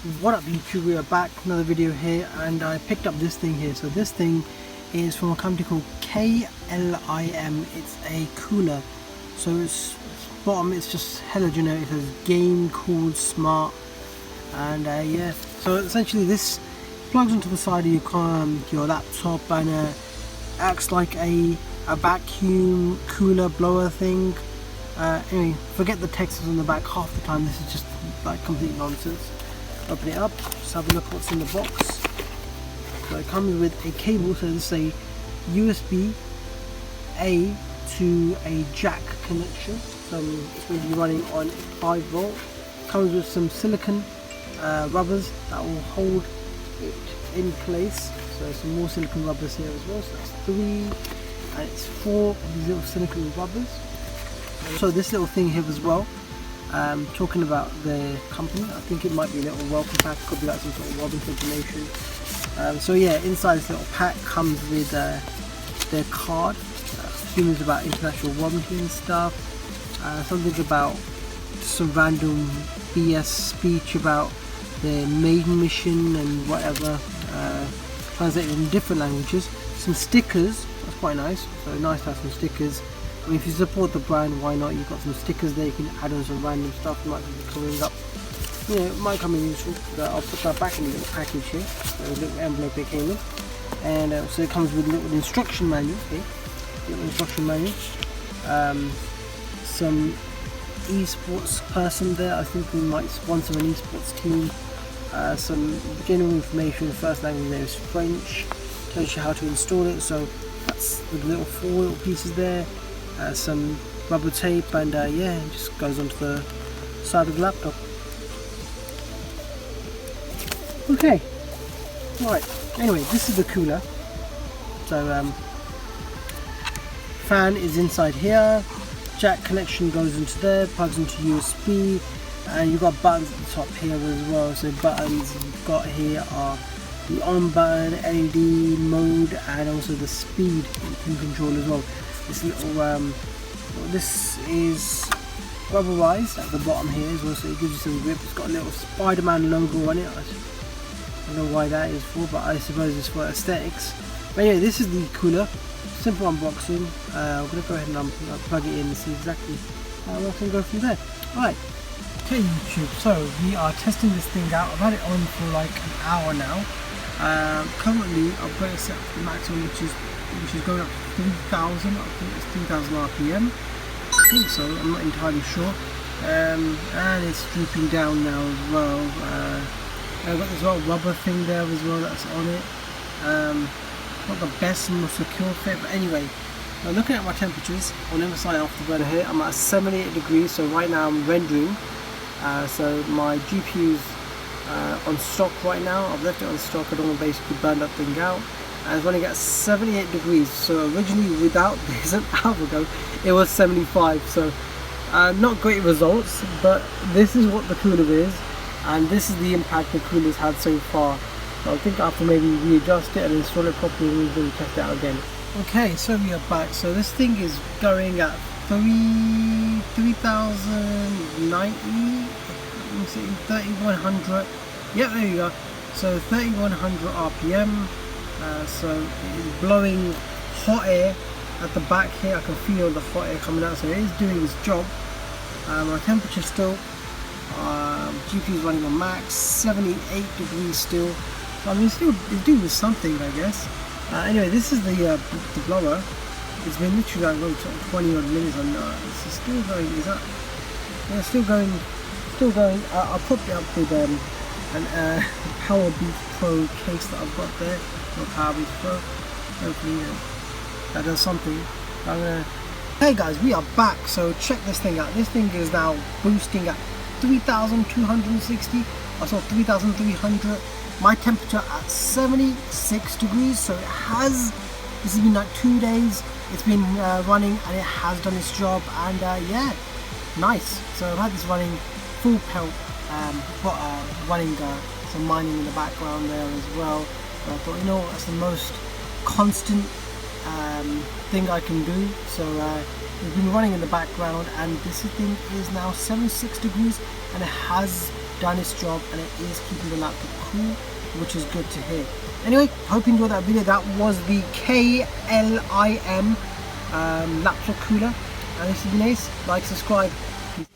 What up YouTube, we are back, another video here, and I picked up this thing here. So this thing is from a company called KLIM. It's a cooler. So it's bottom, it's just hello generic. It says game cool smart, and yeah. So essentially this plugs onto the side of your laptop and acts like a vacuum cooler blower thing. Anyway, forget the text on the back half the time. This is just like complete nonsense. Open it up, just have a look what's in the box. So it comes with a cable, so this is a USB A to a jack connection. So it's going to be running on 5 volt. Comes with some silicone rubbers that will hold it in place. So some more silicone rubbers here as well. So that's 3, and it's 4 of these little silicone rubbers. So this little thing here as well, talking about the company, I think it might be a little welcome pack, could be like some sort of welcome information. So yeah, inside this little pack comes with their card, things about international warranty and stuff, something about some random BS speech about their maiden mission and whatever, translated in different languages. Some stickers, that's quite nice, so nice to have some stickers. I mean, if you support the brand, why not? You've got some stickers there, you can add on some random stuff, might be coming up. You know, it might come in useful, but I'll put that back in the little package here, a little envelope it came in. And so it comes with a little instruction manual here, little instruction manual. Some esports person there, I think we might sponsor an esports team. Some general information, first language there is French, tells you how to install it, so that's the little 4 little pieces there. Some rubber tape, and yeah, it just goes onto the side of the laptop. Okay, right, anyway, this is the cooler. So fan is inside here, jack connection goes into there, plugs into USB, and you've got buttons at the top here as well. So buttons you've got here are the on button, LED, mode, and also the speed you can control as well. This little this is rubberized at the bottom here as well, so it gives you some grip. It's got a little Spider-Man logo on it. I don't know why that is for, but I suppose it's for aesthetics. But anyway, this is the cooler. Simple unboxing. I'm going to go ahead and plug it in and see exactly how I can go from there. Alright, okay YouTube, so we are testing this thing out. I've had it on for like an hour now. Currently I've got it set for the maximum, which is going up to 3,000. I think it's 3,000 RPM. I think so, I'm not entirely sure. And it's drooping down now as well. I've got this little rubber thing there as well that's on it. Not the best and most secure fit, but anyway, looking at my temperatures on the other side off the burner here, I'm at 78 degrees, so right now I'm rendering. So my GPU's on stock right now. I've left it on stock, I don't want to basically burn that thing out. And it's running at 78 degrees, so originally without this an hour ago it was 75, so not great results, but this is what the cooler is, and this is the impact the cooler's had so far. So I think I have to maybe readjust it and install it properly and we'll test it out again. Okay, so we are back. So this thing is going at 3090, 3100, yep, there you go. So 3100 RPM. So it is blowing hot air at the back here. I can feel the hot air coming out, so it is doing its job. My temperature still, GPU is running on max, 78 degrees still. So I mean, it's doing something, I guess. Anyway, this is the blower. It's been literally like 20 odd minutes, and it's still going. Is that? Yeah, still going. Still going. I'll put it up with an Power Beat Pro case that I've got there. Power Beat Pro. Hopefully that does something. Hey guys, we are back. So check this thing out. This thing is now boosting at 3,260. I saw 3,300. My temperature at 76 degrees. So it has. This has been like 2 days. It's been running and it has done its job. And yeah, nice. So I've had this running full pelt. Running some mining in the background there as well. But I thought, you know, that's the most constant thing I can do. So it's been running in the background, and this thing is now 76 degrees, and it has done its job and it is keeping the laptop cool, which is good to hear. Anyway, hope you enjoyed that video. That was the KLIM laptop cooler, and this has been Ace. Like, subscribe. Peace.